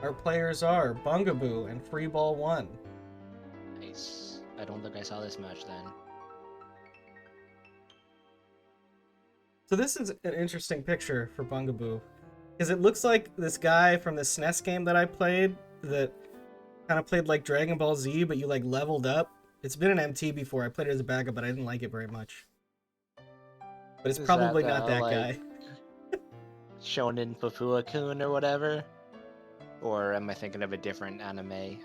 Our players are Bungabooo and freeball1. Nice. I don't think I saw this match then. So this is an interesting picture for Bungabooo, because it looks like this guy from the SNES game that I played that kind of played like Dragon Ball Z, but you like leveled up. It's been an MT before. I played it as a backup, but I didn't like it very much. But it's probably not that guy. Shonen Fufua-kun or whatever? Or am I thinking of a different anime?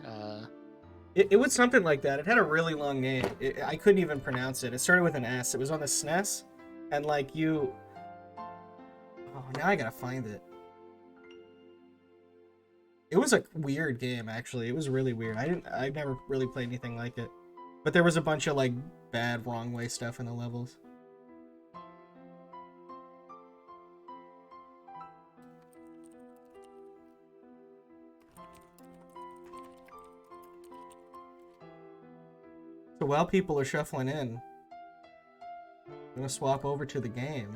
It was something like that. It had a really long name. I couldn't even pronounce it. It started with an S. It was on the SNES, and like you... Oh, now I gotta find it. It was a weird game, actually. It was really weird. I've never really played anything like it. But there was a bunch of like bad, wrong way stuff in the levels. So while people are shuffling in, I'm gonna swap over to the game.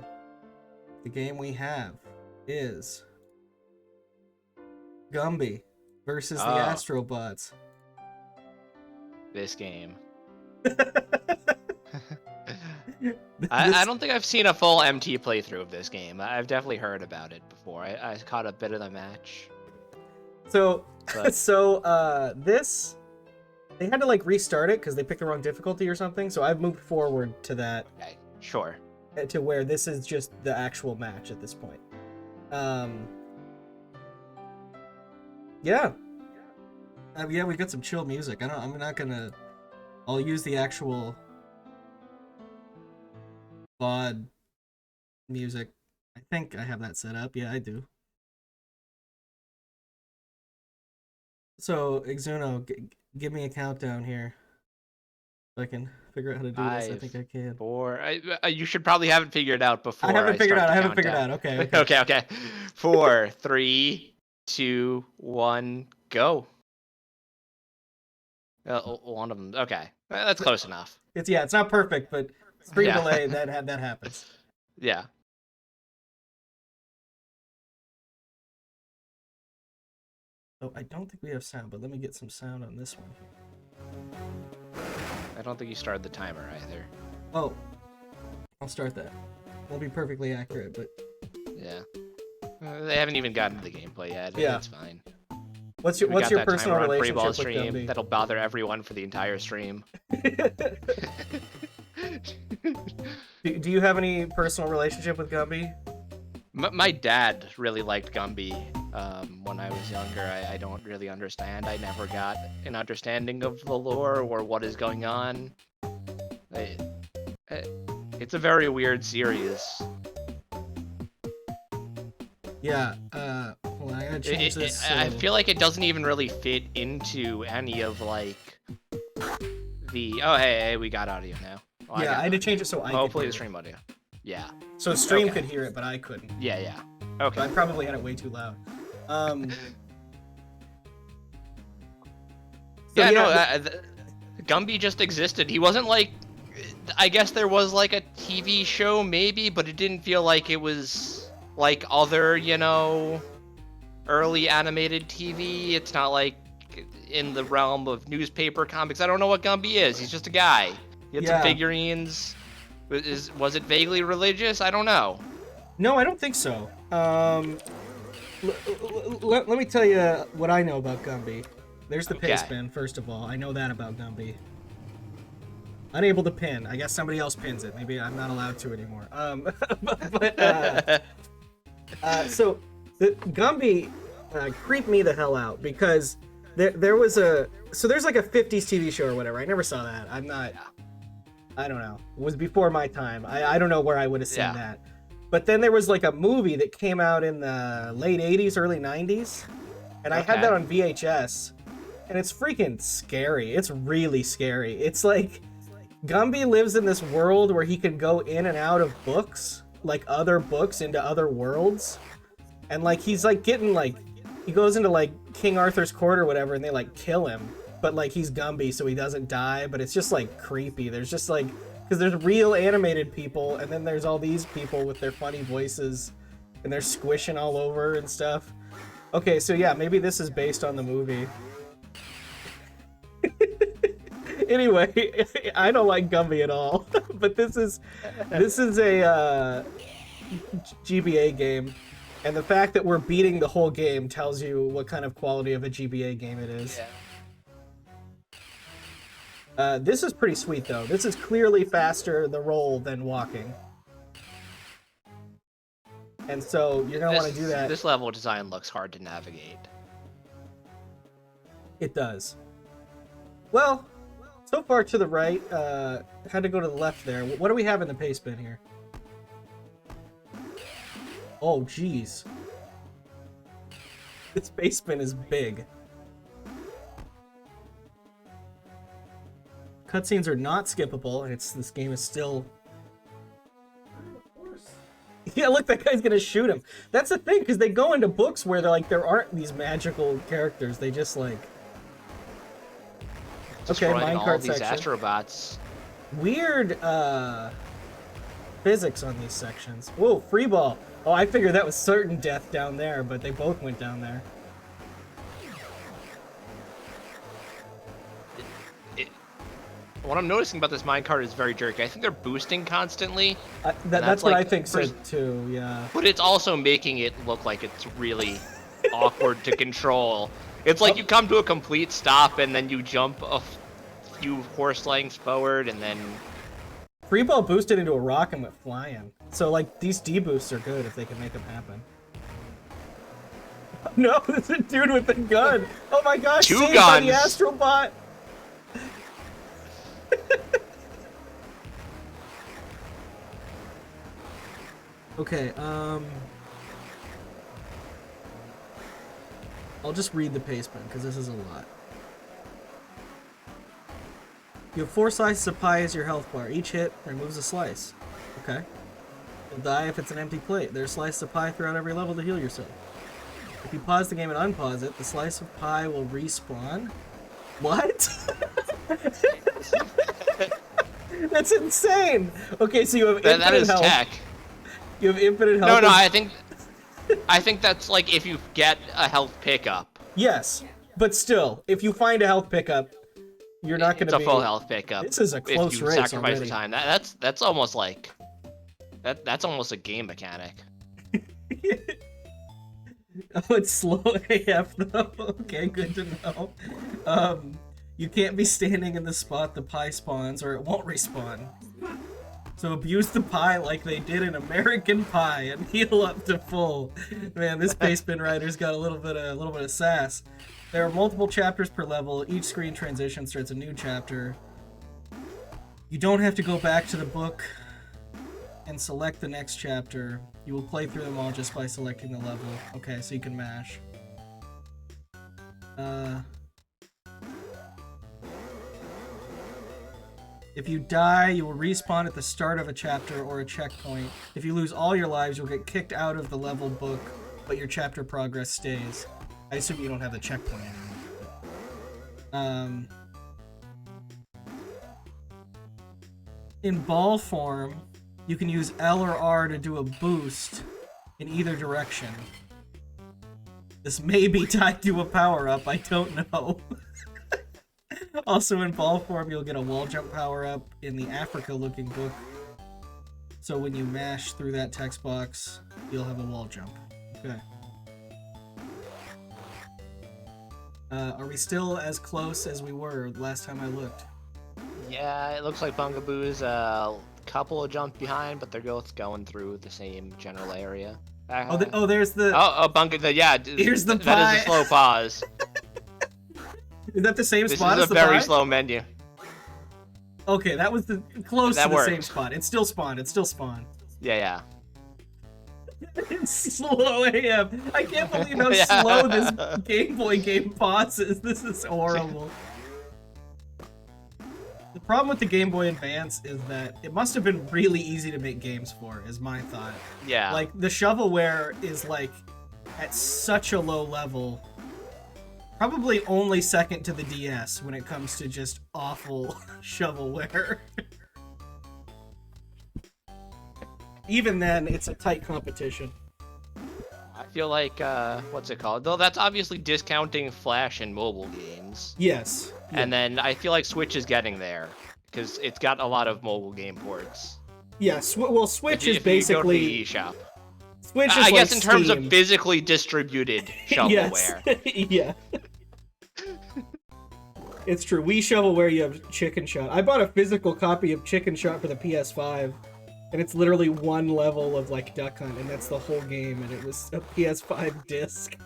The game we have is Gumby versus the Astrobots. This game. I don't think I've seen a full MT playthrough of this game. I've definitely heard about it before. I caught a bit of the match. So, this... They had to like restart it because they picked the wrong difficulty or something, so I've moved forward to that. Okay, sure. To where this is just the actual match at this point. Yeah. Yeah, we got some chill music. I'm not gonna... I'll use the actual VOD music. I think I have that set up. Yeah, I do. So, Exuno, give me a countdown here. So I can figure out how to do this. I think I can. 4. You should probably have it figured out before. I haven't figured out. Okay. Okay. 4, 3, 2, 1, go. One of them. Okay, that's close enough. It's not perfect, but screen delay that happens. Yeah. Oh, I don't think we have sound, but let me get some sound on this one. I don't think you started the timer either. Oh, I'll start that. Won't be perfectly accurate, but... Yeah. They haven't even gotten to the gameplay yet. Yeah. It's fine. What's your personal relationship with stream Gumby? That'll bother everyone for the entire stream. Do you have any personal relationship with Gumby? My dad really liked Gumby when I was younger. I don't really understand. I never got an understanding of the lore or what is going on. It's a very weird series. Yeah, well, I gotta change this. I feel like it doesn't even really fit into any of, like, the... Oh, hey, we got audio now. Well, yeah, I had to change it so I could hopefully hear the stream audio. Yeah. So stream could hear it, but I couldn't. Yeah. Okay. So I probably had it way too loud. Gumby just existed. He wasn't like... I guess there was, like, a TV show, maybe, but it didn't feel like it was... like other, early animated TV. It's not like in the realm of newspaper comics. I don't know what Gumby is. He's just a guy. He had some figurines. Was it vaguely religious? I don't know. No, I don't think so. Let me tell you what I know about Gumby. There's the pin spin, first of all. I know that about Gumby. Unable to pin. I guess somebody else pins it. Maybe I'm not allowed to anymore. So the Gumby creeped me the hell out because there's like a 50s TV show or whatever. I never saw that. I don't know. It was before my time. I don't know where I would have seen that. But then there was like a movie that came out in the late 80s, early 90s. And I had that on VHS. And it's freaking scary. It's really scary. It's like Gumby lives in this world where he can go in and out of books, like other books into other worlds. And like he's like getting like, he goes into like King Arthur's court or whatever and they like kill him. But like he's Gumby so he doesn't die, but it's just like creepy. There's just like, because there's real animated people and then there's all these people with their funny voices and they're squishing all over and stuff. Okay, so yeah, maybe this is based on the movie. Anyway, I don't like Gumby at all, but this is a GBA game, and the fact that we're beating the whole game tells you what kind of quality of a GBA game it is. Yeah. This is pretty sweet though. This is clearly faster the roll than walking, and so you're gonna want to do that. This level design looks hard to navigate. It does. Well, so far to the right. Had to go to the left there. What do we have in the paste bin here? Oh, jeez. This paste bin is big. Cutscenes are not skippable, and this game is still... Yeah, look, that guy's gonna shoot him. That's the thing, because they go into books where they're like, there aren't these magical characters. They just like... Okay, minecart section. Astrobots. Weird physics on these sections. Whoa, free ball. Oh, I figured that was certain death down there, but they both went down there. What I'm noticing about this minecart is very jerky. I think they're boosting constantly. That's what I think so too, yeah. But it's also making it look like it's really awkward to control. It's like you come to a complete stop and then you jump a few horse lengths forward and then... Free ball boosted into a rock and went flying. So like these deboosts are good if they can make them happen. No, there's a dude with a gun. Oh my gosh, Two saved guns. by the Astrobot. Okay, I'll just read the paste bin, because this is a lot. You have 4 slices of pie as your health bar. Each hit removes a slice. Okay. You'll die if it's an empty plate. There's slices of pie throughout every level to heal yourself. If you pause the game and unpause it, the slice of pie will respawn. What? That's insane! Okay, so you have infinite that is health. tech. You have infinite health. No, I think that's like if you get a health pickup. Yes, but still, if you find a health pickup, you're not going to be... It's a full health pickup. This is a close if you race sacrifice already. the time. That's almost like... That's almost a game mechanic. Oh, it's slow AF though. Okay, good to know. You can't be standing in the spot the pie spawns or it won't respawn. So abuse the pie like they did in American Pie and heal up to full. Man, this paste bin writer's got a little bit of sass. There are multiple chapters per level. Each screen transition starts a new chapter. You don't have to go back to the book and select the next chapter. You will play through them all just by selecting the level. Okay, so you can mash. If you die, you will respawn at the start of a chapter or a checkpoint. If you lose all your lives, you'll get kicked out of the level book, but your chapter progress stays. I assume you don't have the checkpoint anymore. In ball form, you can use L or R to do a boost in either direction. This may be tied to a power-up, I don't know. Also in ball form, you'll get a wall jump power-up in the Africa-looking book. So when you mash through that text box, you'll have a wall jump. Okay. Are we still as close as we were last time I looked? Yeah, it looks like Bungaboo's a couple of jumps behind, but they're both going through the same general area. There's the... yeah. Here's the pie. That is a slow pause. Is that the same spot This as is the a very pie? slow menu. Okay, that was close That to the worked. same spot. It still spawned. Yeah. It's slow AF. I can't believe how slow this Game Boy game pauses. This is horrible. The problem with the Game Boy Advance is that it must have been really easy to make games for, is my thought. Yeah. Like, the shovelware is, like, at such a low level. Probably only second to the DS when it comes to just awful shovelware. Even then, it's a tight competition. feel like what's it called? Though that's obviously discounting Flash and mobile games. Yes. And then I feel like Switch is getting there because it's got a lot of mobile game ports. Yes. Well, Switch is if you go to basically the eShop. Switch is I like guess in terms Steam. of physically distributed shovelware. Yes. Yeah. It's true. Wii Shovelware, you have Chicken Shot. I bought a physical copy of Chicken Shot for the PS5, and it's literally one level of like Duck Hunt, and that's the whole game, and it was a PS5 disc.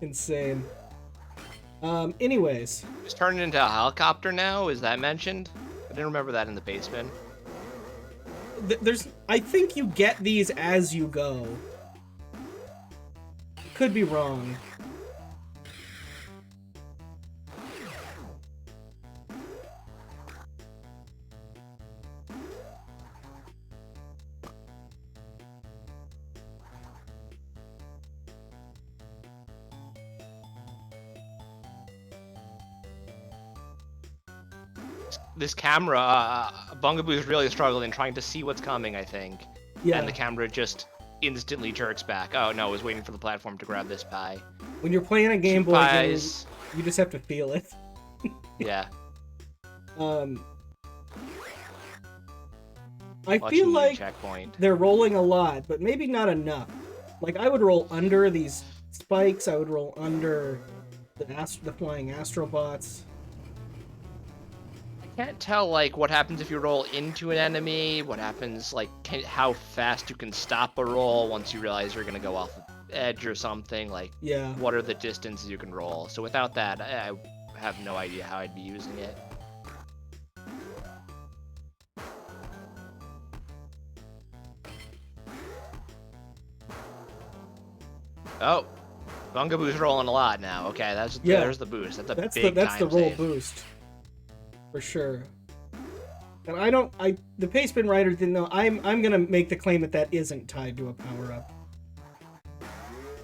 Insane. Anyways. Just turning into a helicopter now? Is that mentioned? I didn't remember that in the basement. I think you get these as you go. Could be wrong. This camera, Bungabooo is really struggling trying to see what's coming, I think. Yeah. And the camera just instantly jerks back. Oh no, I was waiting for the platform to grab this pie. When you're playing a Game Boy game, you just have to feel it. Yeah. I feel like checkpoint. They're rolling a lot, but maybe not enough. Like, I would roll under these spikes, I would roll under the flying Astrobots. I can't tell, like, what happens if you roll into an enemy, what happens, like, how fast you can stop a roll once you realize you're gonna go off the edge or something, like, yeah. What are the distances you can roll? So without that, I have no idea how I'd be using it. Oh, Bungaboo's rolling a lot now. Okay, there's the boost. That's the roll save. Boost. For sure. And the Paceman Rider didn't know. I'm gonna make the claim that isn't tied to a power-up.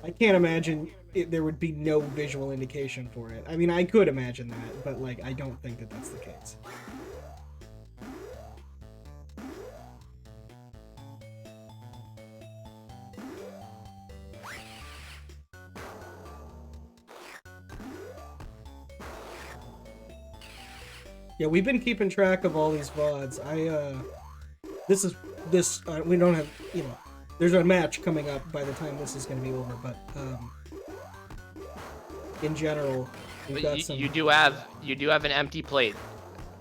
I can't imagine there would be no visual indication for it. I mean, I could imagine that, but like, I don't think that's the case. Yeah, we've been keeping track of all these VODs. We don't have, there's a match coming up by the time this is going to be over, but in general, we've got some... You do have an empty plate.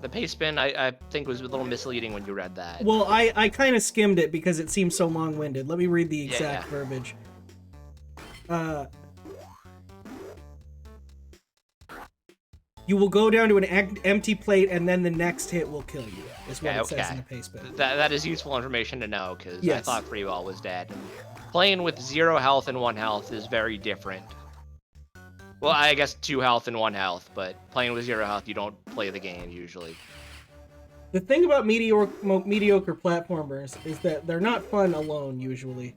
The pace spin, I think, was a little misleading when you read that. Well, I kind of skimmed it because it seems so long-winded. Let me read the exact verbiage. You will go down to an empty plate, and then the next hit will kill you, is what it says in the pace spin. That is useful information to know, because I thought freeball was dead. And playing with 0 health and 1 health is very different. Well, I guess 2 health and 1 health, but playing with 0 health, you don't play the game, usually. The thing about mediocre platformers is that they're not fun alone, usually.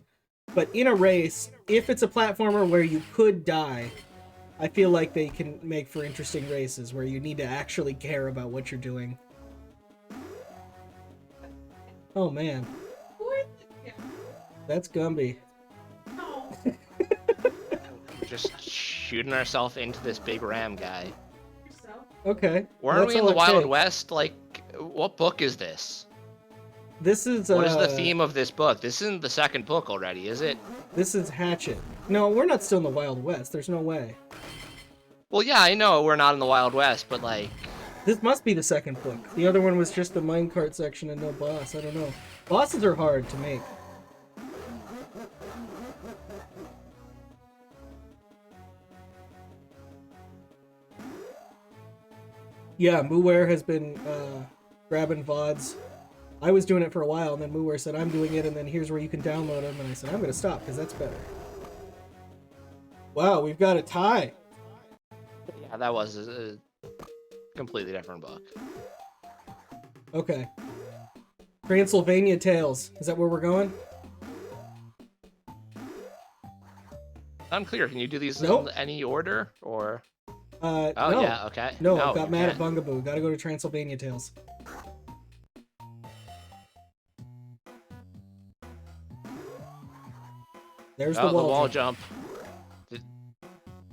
But in a race, if it's a platformer where you could die... I feel like they can make for interesting races where you need to actually care about what you're doing. Oh man. That's Gumby. No. Just shooting ourselves into this big ram guy. Okay. Weren't we in the Wild West? Like, what book is this? This is... What is the theme of this book? This isn't the second book already, is it? This is Hatchet. No, we're not still in the Wild West. There's no way. Well, yeah, I know we're not in the Wild West, but like... This must be the second book. The other one was just the minecart section and no boss. I don't know. Bosses are hard to make. Yeah, Mooware has been grabbing VODs. I was doing it for a while, and then Mooware said, I'm doing it, and then here's where you can download them. And I said, I'm going to stop, because that's better. Wow, we've got a tie. Yeah, that was a completely different book. Okay. Transylvania Tales. Is that where we're going? Unclear. Can you do these in any order, or? Oh, no. Yeah, okay. No, I got mad at Bungabooo. Gotta go to Transylvania Tales. There's Oh, the wall jump.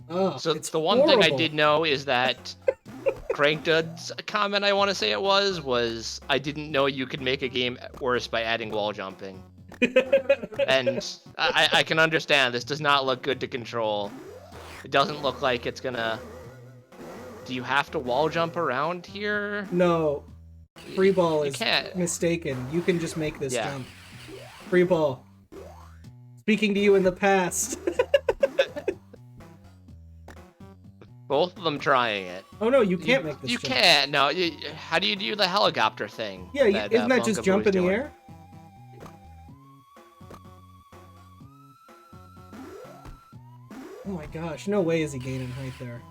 Oh, So it's the one horrible. thing I did know is that Crank Dud's comment, I want to say it was I didn't know you could make a game worse by adding wall jumping. And I can understand, this does not look good to control. It doesn't look like it's gonna... Do you have to wall jump around here? No. Freeball is can't. mistaken. You can just make this jump. Freeball. Speaking to you in the past. Both of them trying it. Oh no, you can't make this jump. You can't. No, how do you do the helicopter thing? Yeah, isn't that just jump in the air? Oh my gosh, no way is he gaining height there.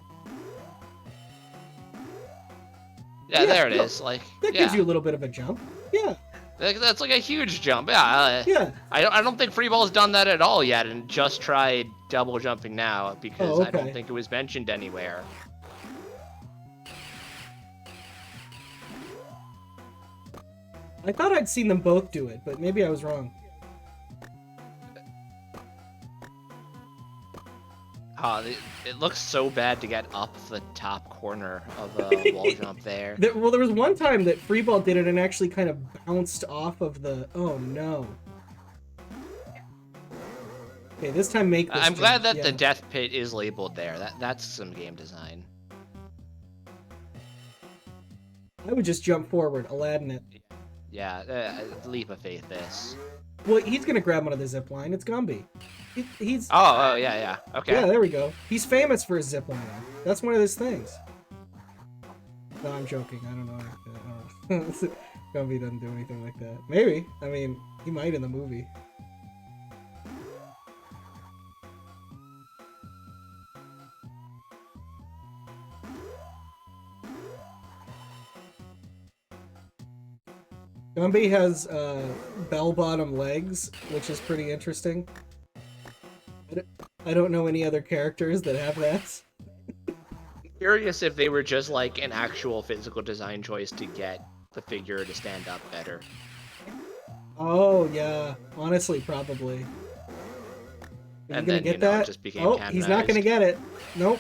Yeah, there it is. Like that gives you a little bit of a jump. Yeah. That's like a huge jump. Yeah. I don't think Freeball's done that at all yet, and just tried double jumping now because I don't think it was mentioned anywhere. I thought I'd seen them both do it, but maybe I was wrong. It looks so bad to get up the top corner of a wall jump there. Well, there was one time that Freeball did it and actually kind of bounced off of the... Oh, no. Okay, this time make this I'm glad that the death pit is labeled there. That's some game design. I would just jump forward, Aladdin it. Yeah, leap of faith this. Well, he's gonna grab onto the zip line. It's Gumby. He's... Oh, yeah. Okay. Yeah, there we go. He's famous for his zip line. That's one of his things. No, I'm joking. I don't know. Gumby doesn't do anything like that. Maybe. I mean, he might in the movie. Gumby has bell-bottom legs, which is pretty interesting. I don't know any other characters that have that. Curious if they were just like an actual physical design choice to get the figure to stand up better. Oh yeah, honestly, probably. Are you gonna get that? It just became oh, he's not gonna get it. Nope.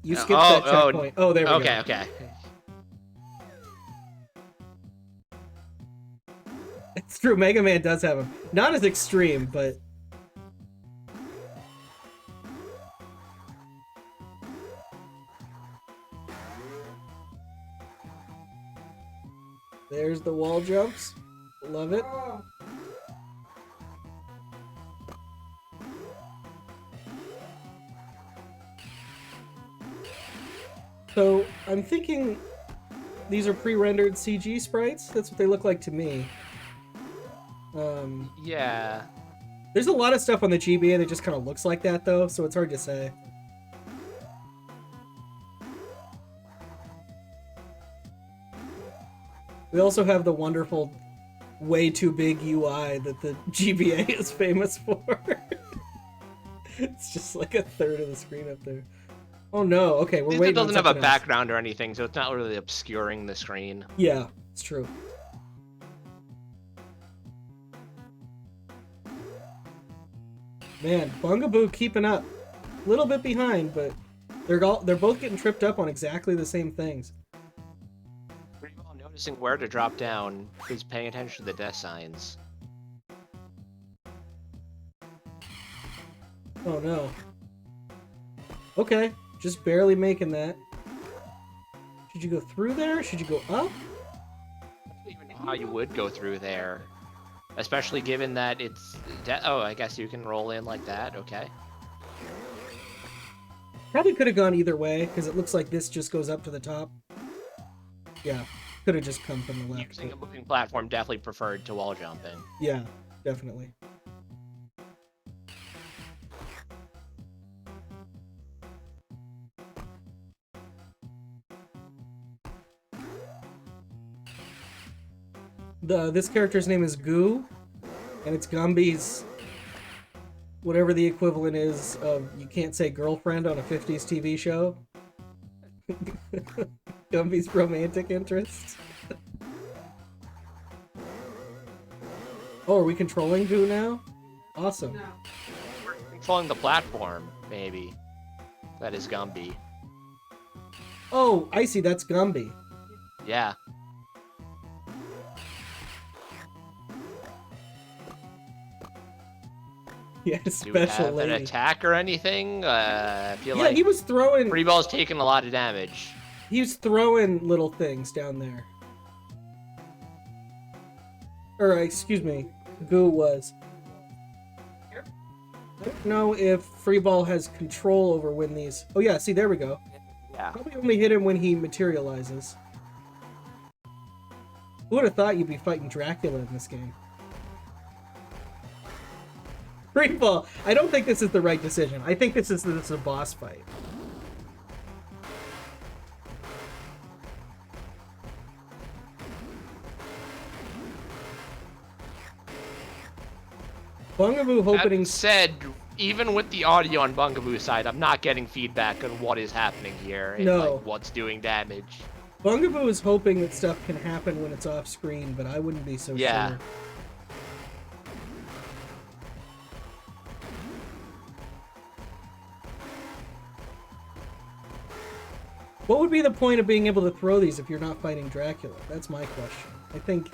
You skipped that checkpoint. Oh, there we go. Okay. It's true, Mega Man does have him. Not as extreme, but... There's the wall jumps. Love it. So, I'm thinking these are pre-rendered CG sprites. That's what they look like to me. Yeah. There's a lot of stuff on the GBA that just kind of looks like that, though, so it's hard to say. We also have the wonderful, way too big UI that the GBA is famous for. It's just like a third of the screen up there. Oh no, okay, we're waiting. It doesn't have a background or anything, so it's not really obscuring the screen. Yeah, it's true. Man, Bungabooo keeping up. A little bit behind, but they're both getting tripped up on exactly the same things. Pretty well noticing where to drop down, is paying attention to the death signs. Oh no. Okay, just barely making that. Should you go through there? Should you go up? I don't even know how you would go through there. Especially given that it's... Oh, I guess you can roll in like that, okay. Probably could have gone either way, because it looks like this just goes up to the top. Yeah, could have just come from the left. Using a moving platform definitely preferred to wall jumping. Yeah, definitely. This character's name is Goo, and it's Gumby's, whatever the equivalent is of, you can't say girlfriend on a 50s TV show. Gumby's romantic interest. Oh, are we controlling Goo now? Awesome. We're controlling the platform, maybe. That is Gumby. Oh, I see. That's Gumby. Yeah. Yeah, Do we special have lady. an attack or anything? I feel Yeah, like he was throwing. Freeball's taking a lot of damage. He was throwing little things down there. Or, excuse me, Goo was. I don't know if Freeball has control over when these... Oh yeah, see, there we go. Yeah. Probably only hit him when he materializes. Who would have thought you'd be fighting Dracula in this game? Freeball, I don't think this is the right decision. I think this is a boss fight. Bungaboo hoping... That said, even with the audio on Bungaboo's side, I'm not getting feedback on what is happening here and like, what's doing damage. Bungaboo is hoping that stuff can happen when it's off screen, but I wouldn't be so sure. What would be the point of being able to throw these if you're not fighting Dracula? That's my question. I think...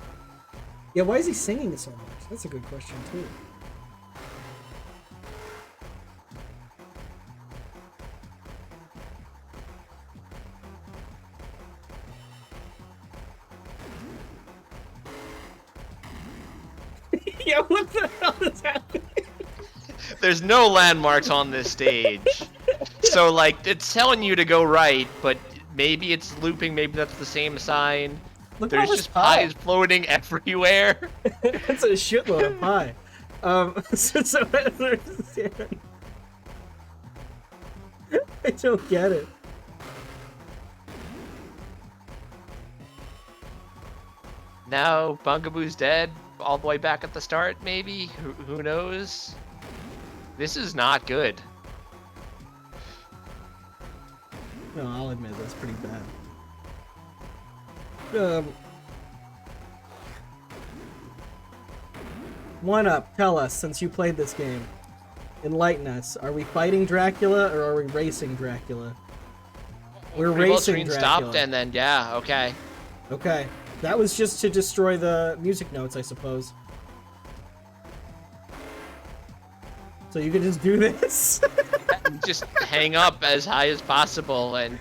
Yeah, why is he singing so much? That's a good question, too. Yeah, what the hell is happening? There's no landmarks on this stage. So, like, it's telling you to go right, but maybe it's looping, maybe that's the same sign. Look, there's just pies floating everywhere. That's a shitload of pie. I don't get it. Now Bungaboo's dead, all the way back at the start, maybe? Who knows? This is not good. No, I'll admit that's pretty bad. One Up, tell us, since you played this game. Enlighten us. Are we fighting Dracula or are we racing Dracula? We're racing Dracula. Stopped and then, yeah, okay. Okay. That was just to destroy the music notes, I suppose. So you could just do this? Just hang up as high as possible and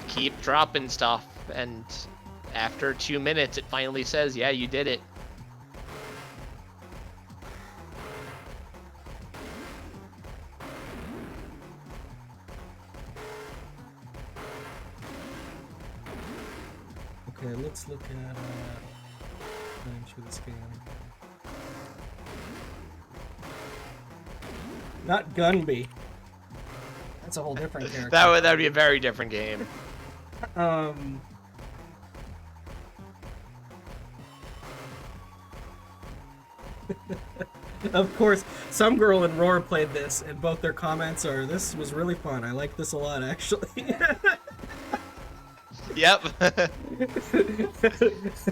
keep dropping stuff. And after 2 minutes, it finally says, yeah, you did it. Okay, let's look at times for this game. Not Gumby. That's a whole different character. that would be a very different game. Of course, some girl and Roar played this, and both their comments are, "This was really fun. I like this a lot, actually." Yep.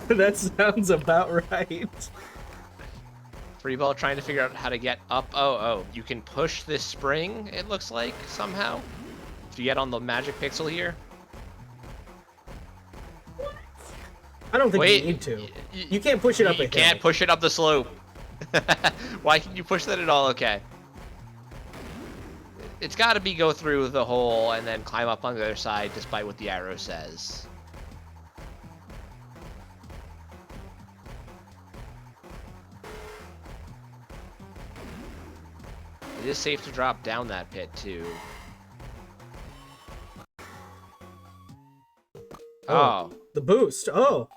That sounds about right. Freeball trying to figure out how to get up. Oh, you can push this spring, it looks like, somehow. If you get on the magic pixel here. What? I don't think you need to. You can't push it up a hill. You can't push it up the slope. Why can you push that at all? Okay. It's got to be go through the hole and then climb up on the other side, despite what the arrow says. It is safe to drop down that pit, too. Oh. The boost. Oh.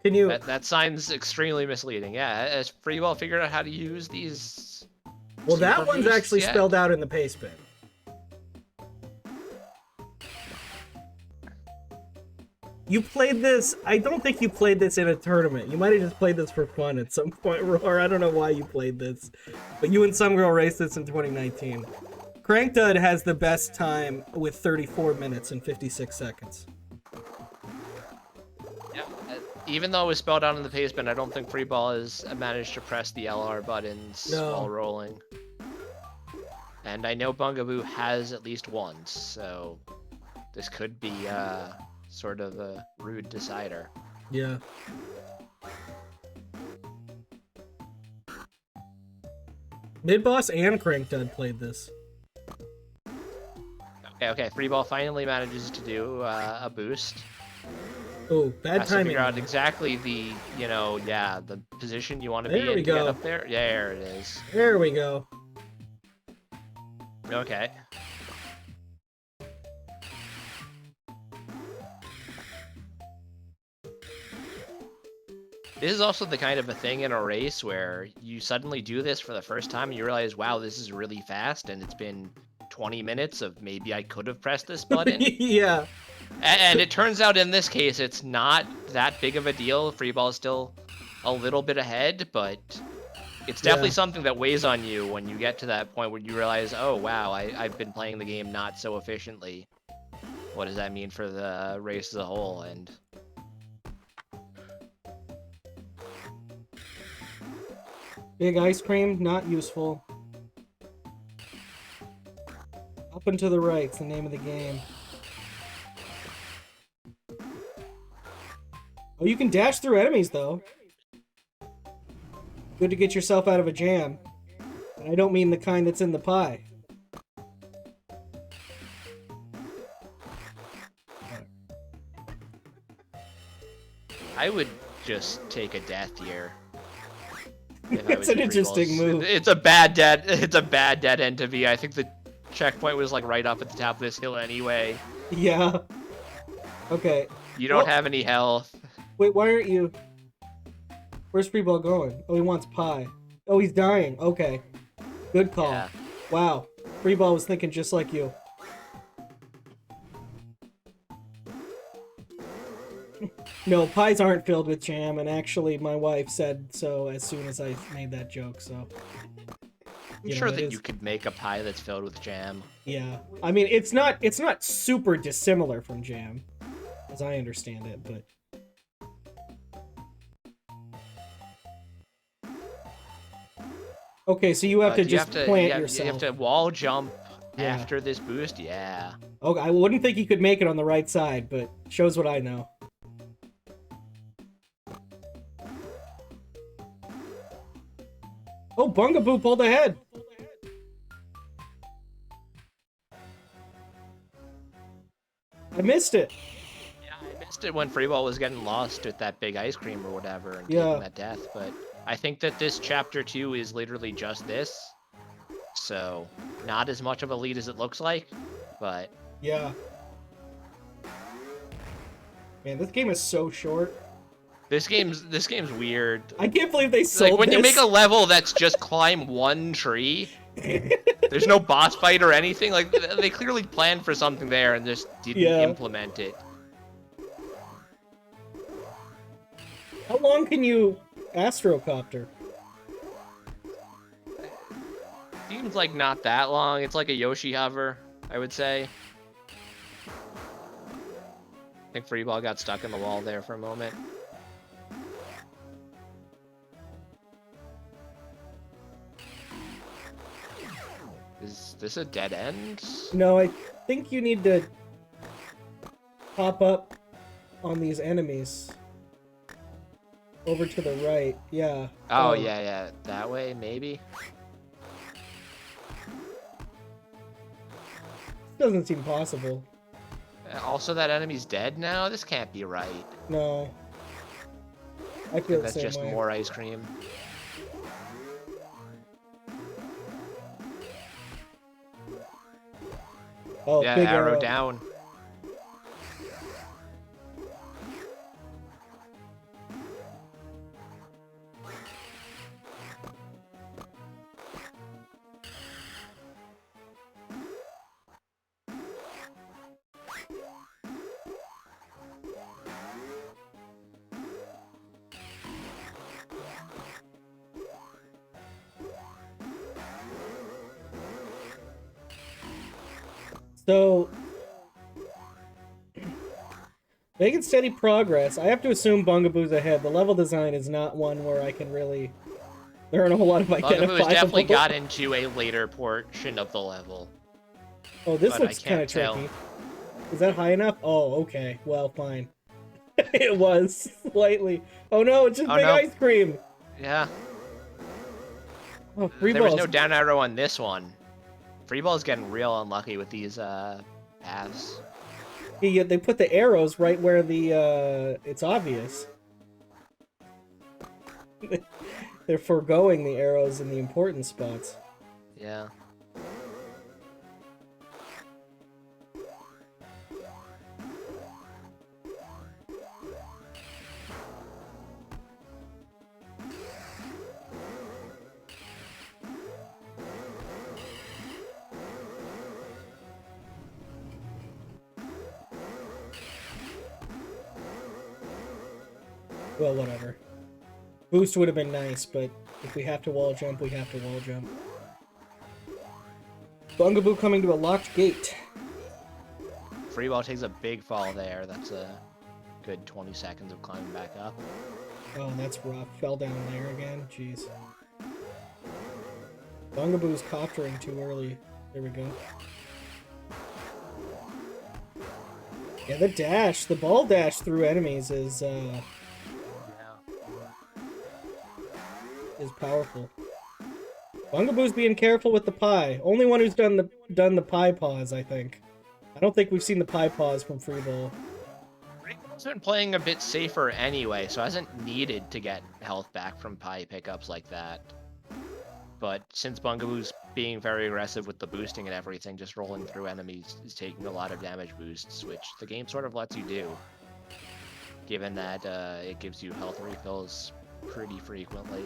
Can you... That sign's extremely misleading. Yeah, has Freeball figured out how to use these... Well, that one's actually spelled out in the paste bin. You played this... I don't think you played this in a tournament. You might have just played this for fun at some point, Roar. I don't know why you played this. But you and some girl raced this in 2019. Crankdud has the best time with 34 minutes and 56 seconds. Yeah, even though it was spelled out in the paste bin, I don't think Freeball has managed to press the LR buttons while rolling. And I know Bungabooo has at least once, so this could be sort of a rude decider. Yeah. Mid-Boss and Crankdud played this. Okay, Freeball finally manages to do a boost. Oh, bad Has timing. To figure out exactly the, the position you want to be in to get up there. Yeah, there it is. There we go. Okay. This is also the kind of a thing in a race where you suddenly do this for the first time and you realize, wow, this is really fast, and it's been 20 minutes of maybe I could have pressed this button. Yeah. And it turns out in this case, it's not that big of a deal. Freeball is still a little bit ahead, but it's definitely something that weighs on you when you get to that point where you realize, oh, wow, I've been playing the game not so efficiently. What does that mean for the race as a whole? And big ice cream, not useful. Up and to the right's the name of the game. Oh, you can dash through enemies, though. Good to get yourself out of a jam. And I don't mean the kind that's in the pie. I would just take a death here. That's an interesting move. It's a bad dead end to be. I think the checkpoint was like right up at the top of this hill anyway. Yeah. Okay. You don't have any health. Wait, why aren't you? Where's Freeball going? Oh, he wants pie. Oh, he's dying. Okay. Good call. Yeah. Wow. Freeball was thinking just like you. No, pies aren't filled with jam, and actually my wife said so as soon as I made that joke, so... I'm sure that you could make a pie that's filled with jam. Yeah. I mean, it's not super dissimilar from jam, as I understand it, but... Okay, so you have to just plant yourself. You have to wall jump after this boost, yeah. Okay, I wouldn't think you could make it on the right side, but shows what I know. Oh, Bungabooo pulled ahead! I missed it! Yeah, I missed it when Freeball was getting lost with that big ice cream or whatever and taking that death, but I think that this chapter 2 is literally just this, so not as much of a lead as it looks like, but... Yeah. Man, this game is so short. This game's weird. I can't believe they sold like when this. You make a level that's just climb one tree. There's no boss fight or anything. Like they clearly planned for something there and just didn't implement it. How long can you Astrocopter? Seems like not that long. It's like a Yoshi hover, I would say. I think Freeball got stuck in the wall there for a moment. Is this a dead end? No, I think you need to pop up on these enemies. Over to the right, yeah. Oh, yeah. That way, maybe? Doesn't seem possible. Also, that enemy's dead now? This can't be right. No. I feel that's the same just way. more ice cream. Oh, yeah, big arrow down. So, making steady progress. I have to assume Bungaboo's ahead. The level design is not one where I can really There aren't a whole lot of Bungaboos identifiable. definitely got into a later portion of the level. Oh, this looks kind of tell. tricky. Is that high enough? Oh, okay. Well, fine. It was slightly. Oh no, it's just big ice cream. Yeah. Oh, there was no down arrow on this one. Freeball's getting real unlucky with these paths. Yeah, they put the arrows right where the it's obvious. They're foregoing the arrows in the important spots. Yeah. Well, whatever. Boost would have been nice, but if we have to wall jump, we have to wall jump. Bungabooo coming to a locked gate. Freeball takes a big fall there. That's a good 20 seconds of climbing back up. Oh, that's rough. Fell down there again. Jeez. Bungaboo's coptering too early. There we go. Yeah, the dash, the ball dash through enemies is powerful. Bungaboo's being careful with the pie. Only one who's done the pie pause, I think. I don't think we've seen the pie pause from Freeball. Freeball's been playing a bit safer anyway, so hasn't needed to get health back from pie pickups like that. But since Bungaboo's being very aggressive with the boosting and everything, just rolling through enemies is taking a lot of damage boosts, which the game sort of lets you do. Given that it gives you health refills pretty frequently.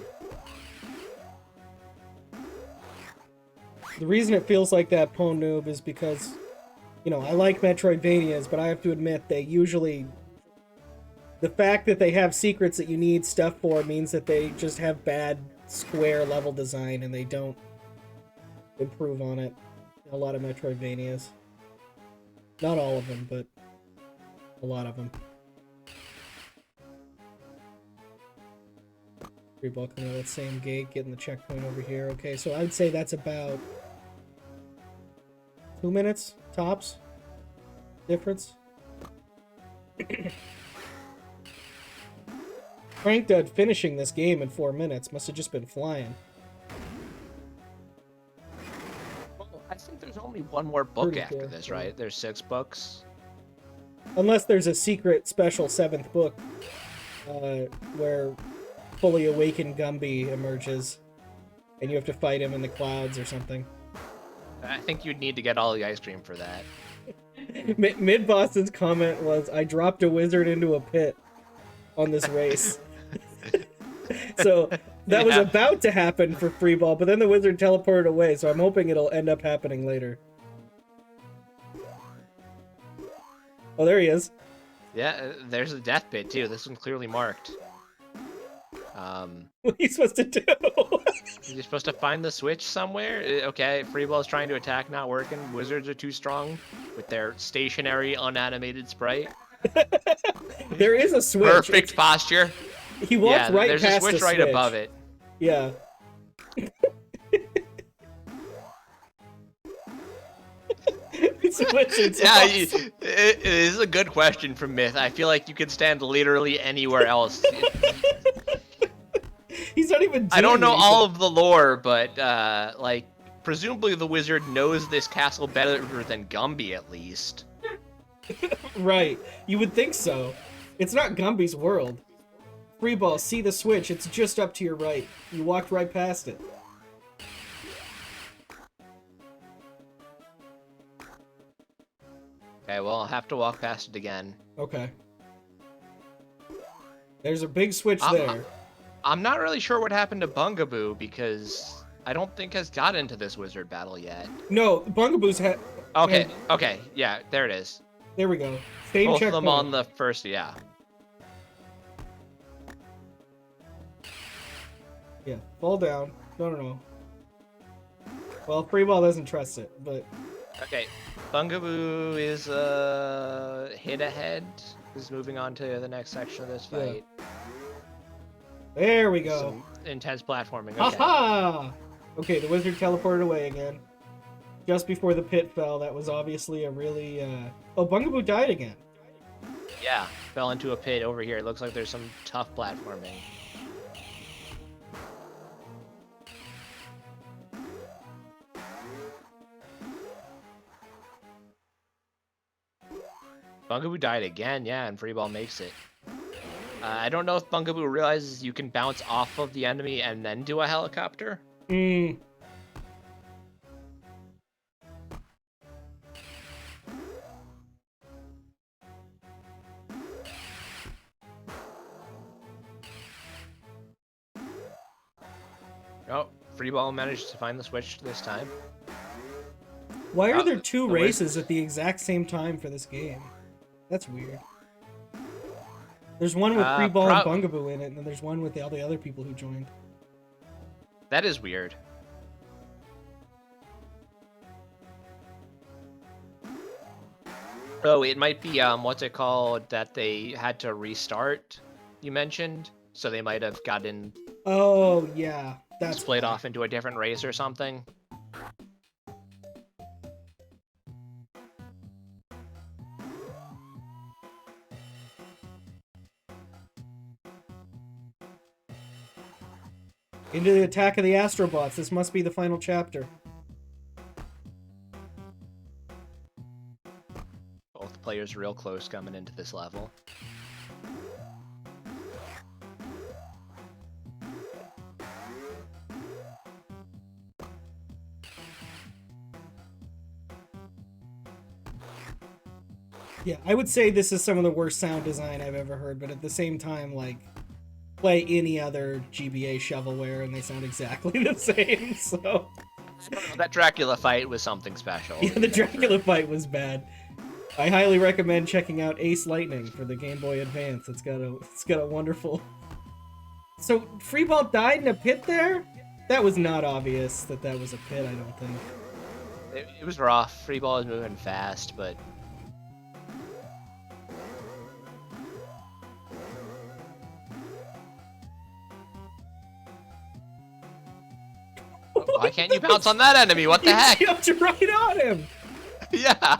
The reason it feels like that, Pwn Noob, is because, you know, I like Metroidvanias, but I have to admit they usually... The fact that they have secrets that you need stuff for means that they just have bad square level design and they don't improve on it in a lot of Metroidvanias. Not all of them, but a lot of them. Freeball coming out of that same gate, getting the checkpoint over here. Okay, so I'd say that's about 2 minutes, tops, difference. Frank Dud finishing this game in 4 minutes. Must have just been flying. Well, I think there's only one more book after this, right? There's 6 books. Unless there's a secret special 7th book where fully awakened Gumby emerges and you have to fight him in the clouds or something. I think you'd need to get all the ice cream for that. Mid-Boston's comment was, I dropped a wizard into a pit on this race. So that was about to happen for Freeball, but then the wizard teleported away, so I'm hoping it'll end up happening later. Oh, there he is. Yeah, there's a death pit too. This one's clearly marked. What are you supposed to do? You're supposed to find the switch somewhere? Okay, Freeball's trying to attack, not working. Wizards are too strong with their stationary, unanimated sprite. There is a switch. Perfect posture. He walked right past the switch. There's a switch right above it. Yeah. Yeah, it is a good question from Myth. I feel like you could stand literally anywhere else. He's not even. I don't know all of the lore, but like presumably the wizard knows this castle better than Gumby, at least. Right, you would think so. It's not Gumby's world. Freeball, see the switch. It's just up to your right. You walked right past it. Okay, well, I'll have to walk past it again. Okay. There's a big switch there. I'm not really sure what happened to Bungabooo, because I don't think has got into this wizard battle yet. No, Bungaboo's had... Okay, okay, yeah, there it is. There we go. Same Both checkpoint. of them on the first, yeah. Yeah, fall down. No. Well, Freeball doesn't trust it, but... Okay, Bungabooo is hit ahead. Is moving on to the next section of this fight. There we go. Some intense platforming. Okay. Aha! Okay, the wizard teleported away again. Just before the pit fell, that was obviously a really... Oh, Bungabooo died again. Yeah, fell into a pit over here. It looks like there's some tough platforming. Bungabooo died again, yeah, and Freeball makes it. I don't know if Bungabooo realizes you can bounce off of the enemy and then do a helicopter. Hmm. Oh, Freeball managed to find the switch this time. Why are there two races at the exact same time for this game? That's weird. There's one with Freeball and Bungabooo in it, and then there's one with all the other people who joined. That is weird. Oh, it might be, what's it called, that they had to restart, you mentioned? So they might have gotten... Oh, yeah. That's split off into a different race or something. Into the attack of the Astrobots. This must be the final chapter. Both players real close coming into this level. Yeah, I would say this is some of the worst sound design I've ever heard, but at the same time, like, play any other GBA shovelware and they sound exactly the same, so... That Dracula fight was something special. Yeah, the Dracula fight was bad. I highly recommend checking out Ace Lightning for the Game Boy Advance. It's got a wonderful... So, Freeball died in a pit there? That was not obvious that was a pit, I don't think. It was rough. Freeball is moving fast, but... Why can't you bounce on that enemy? What the heck? You jumped right on him! Yeah.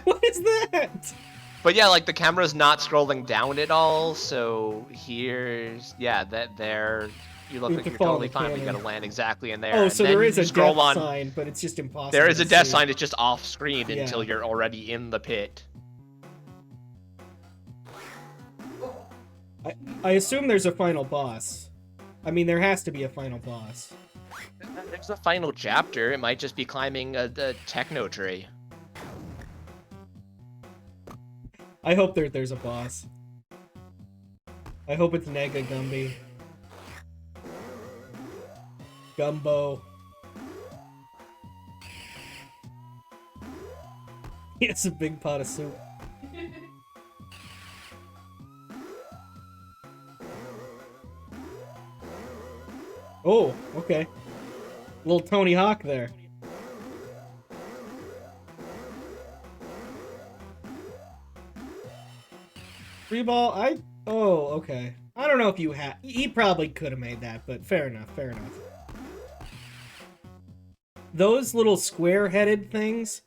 What is that? But yeah, like the camera's not scrolling down at all, so here's... Yeah, there... You look like you're totally fine, but you gotta land exactly in there. Oh, so there is a death sign, but it's just impossible. There is a death sign, it's just off screen until you're already in the pit. I assume there's a final boss. I mean, there has to be a final boss. There's a final chapter. It might just be climbing a techno tree. I hope there's a boss. I hope it's Nega Gumby. Gumbo. It's a big pot of soup. Oh, okay. Little Tony Hawk there. Freeball, oh, okay. I don't know if you had... He probably could have made that, but fair enough, fair enough. Those little square-headed things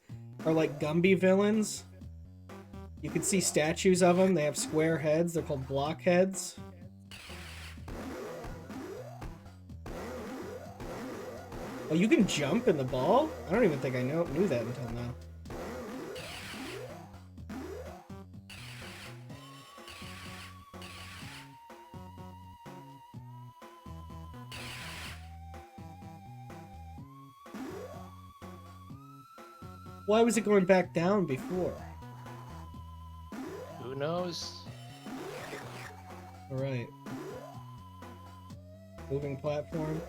are like Gumby villains. You can see statues of them. They have square heads. They're called blockheads. Oh, you can jump in the ball? I don't even think I knew that until now. Why was it going back down before? Who knows? Alright. Moving platform.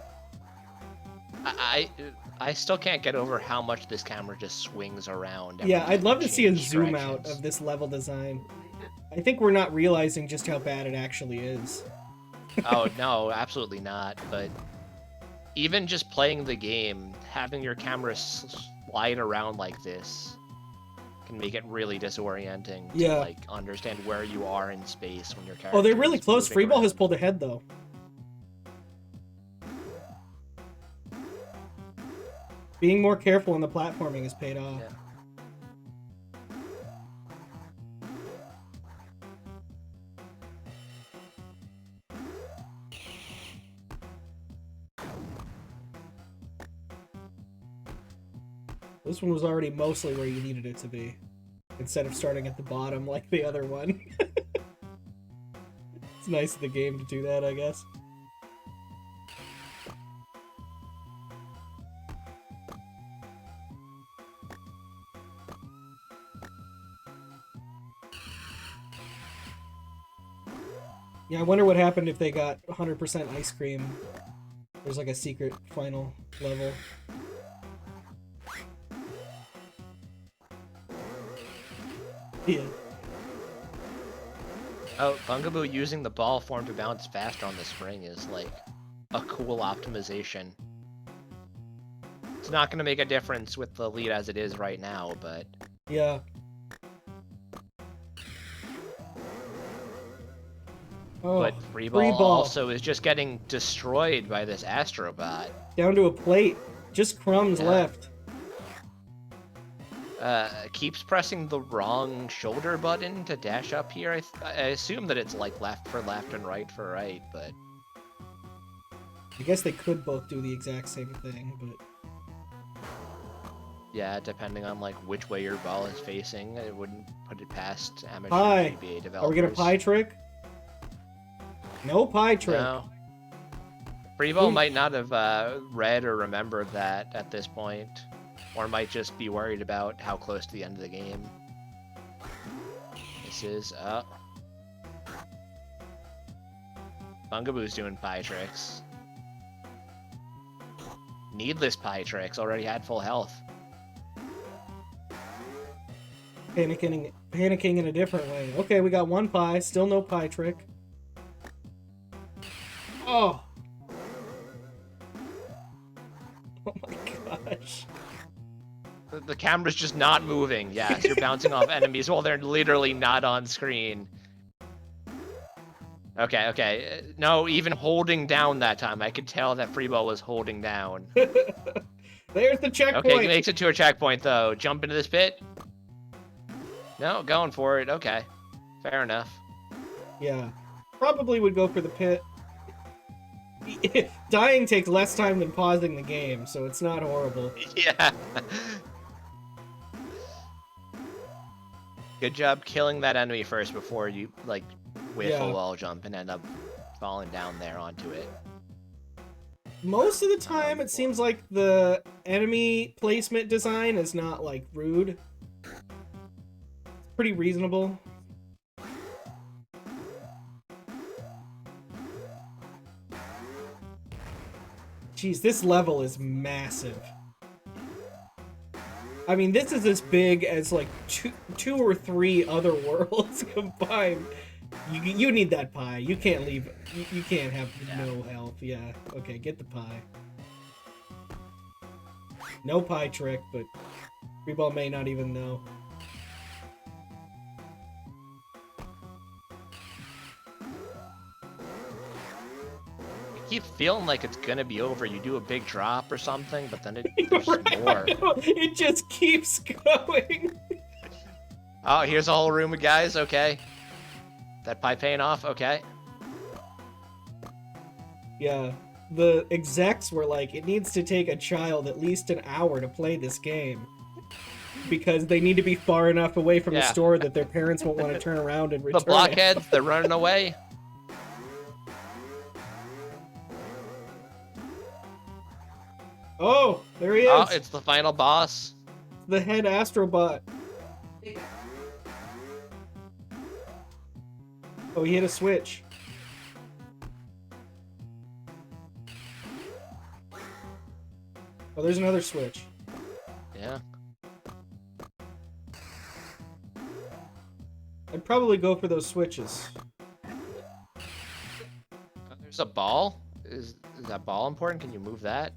I still can't get over how much this camera just swings around. Yeah, I'd love to see a zoom out of this level design. I think we're not realizing just how bad it actually is. Oh, no, absolutely not. But even just playing the game, having your camera slide around like this can make it really disorienting Yeah. to like understand where you are in space when your character. Oh, they're really close. moving Freeball around. has pulled ahead though. Being more careful in the platforming has paid off. Yeah. This one was already mostly where you needed it to be, instead of starting at the bottom like the other one. It's nice of the game to do that, I guess. Yeah, I wonder what happened if they got 100% ice cream. There's like a secret final level. Yeah. Oh, Bungabooo using the ball form to bounce faster on the spring is like a cool optimization. It's not going to make a difference with the lead as it is right now, but Yeah. Oh, but freeball also is just getting destroyed by this Astrobot. Down to a plate. Just crumbs left. Keeps pressing the wrong shoulder button to dash up here. I assume that it's like left for left and right for right, but I guess they could both do the exact same thing, but yeah, depending on like which way your ball is facing, it wouldn't put it past amateur pie. GBA developers. Are we gonna pie trick? No pie trick. No. Freeball might not have read or remembered that at this point, or might just be worried about how close to the end of the game. This is Bungaboo's doing pie tricks. Needless pie tricks, already had full health. Panicking in a different way. Okay, we got one pie, still no pie trick. Oh! Oh my gosh. The camera's just not moving. Yes, you're bouncing off enemies while they're literally not on screen. Okay. No, even holding down that time. I could tell that Freeball was holding down. There's the checkpoint! Okay, he makes it to a checkpoint, though. Jump into this pit? No, going for it. Okay. Fair enough. Yeah. Probably would go for the pit. Dying takes less time than pausing the game, so it's not horrible. Yeah. Good job killing that enemy first before you, like, whiff a wall jump and end up falling down there onto it. Most of the time, it seems like the enemy placement design is not, like, rude. It's pretty reasonable. Jeez, this level is massive. I mean, this is as big as, like, two or three other worlds combined. You need that pie. You can't leave. You can't have no health. Yeah. Okay, get the pie. No pie trick, but Freeball may not even know. I keep feeling like it's gonna be over. You do a big drop or something, but then there's more. It just keeps going. Oh, here's a whole room of guys. Okay. That pie paying off? Okay. Yeah. The execs were like, it needs to take a child at least an hour to play this game. Because they need to be far enough away from the store that their parents won't want to turn around and return The blockheads, they're running away. Oh, there he is. Oh, it's the final boss. The head Astrobot. Oh, he hit a switch. Oh, there's another switch. Yeah. I'd probably go for those switches. There's a ball. Is that ball important? Can you move that?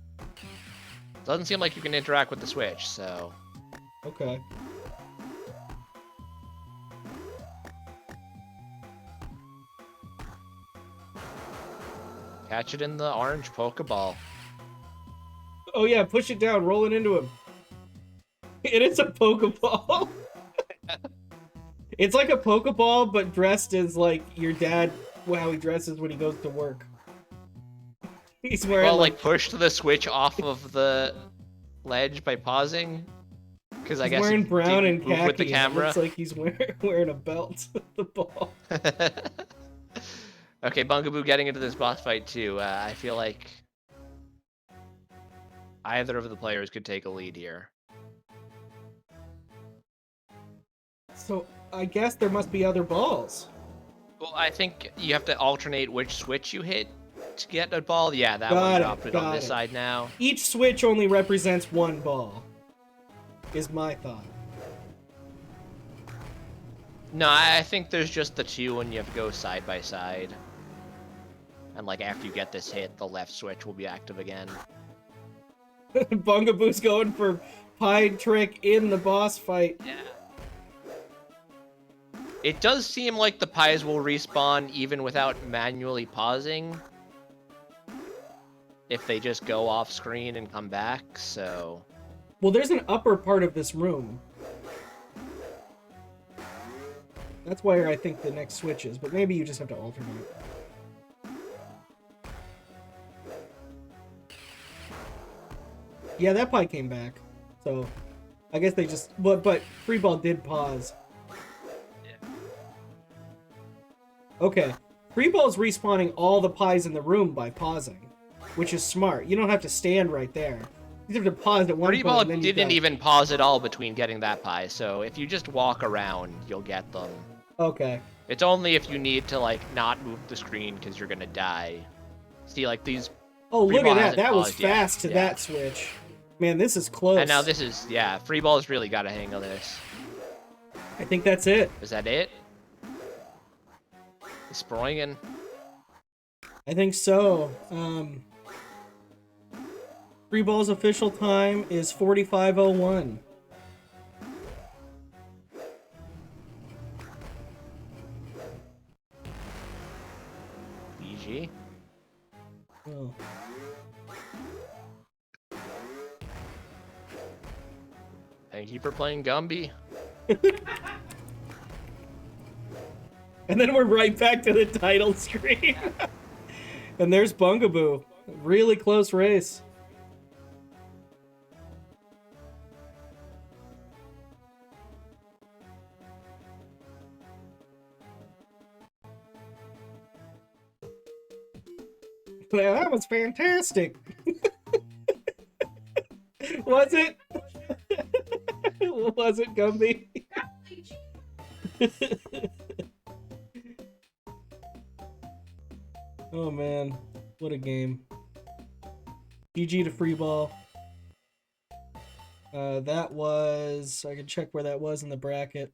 Doesn't seem like you can interact with the switch, so... Okay. Catch it in the orange Pokeball. Oh yeah, push it down, roll it into him. It is a Pokeball. It's like a Pokeball, but dressed as like your dad, how he dresses when he goes to work. He's wearing like push the switch off of the ledge by pausing. Because I guess wearing brown and khaki. With the camera. It looks like he's wearing a belt with the ball. Okay, Bungabooo getting into this boss fight too. I feel like either of the players could take a lead here. So I guess there must be other balls. Well, I think you have to alternate which switch you hit to get a ball. Yeah, that one dropped it on this side now. Each switch only represents one ball, is my thought. No, I think there's just the two and you have to go side by side. And like after you get this hit, the left switch will be active again. Bungaboo's going for pie trick in the boss fight. Yeah. It does seem like the pies will respawn even without manually pausing. If they just go off screen and come back, so... Well, there's an upper part of this room. That's where I think the next switch is, but maybe you just have to alternate. Yeah, that pie came back. So, I guess they just... But Freeball did pause. Yeah. Okay. Freeball's respawning all the pies in the room by pausing, which is smart. You don't have to stand right there. You have to pause at one point. Freeball didn't even pause at all between getting that pie, so if you just walk around, you'll get them. Okay. It's only if you need to, like, not move the screen because you're gonna die. See, like, these... Oh, look at that. That was paused yet. fast to that switch. Man, this is close. And now this is, yeah, Freeball's really got a hang of this. I think that's it. Is that it? Sproingen. I think so. Freeball's official time is 45:01. BG. Oh. Thank you for playing Gumby. And then we're right back to the title screen. And there's Bungaboo. Really close race. Well, that was fantastic. Was it? Was it, Gumby? Oh man, what a game. GG to Freeball. That was... I can check where that was in the bracket.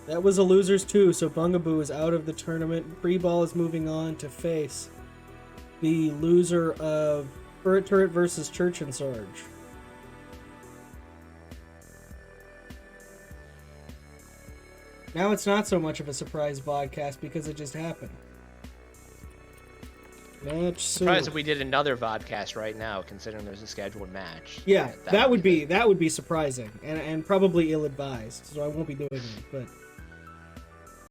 That was a losers too, so Bungaboo is out of the tournament. Freeball is moving on to face the loser of Turret Turret versus Church and Sarge. Now it's not so much of a surprise vodcast because it just happened. Match Surprised if we did another vodcast right now, considering there's a scheduled match. Yeah, that would be surprising and probably ill-advised, so I won't be doing it, but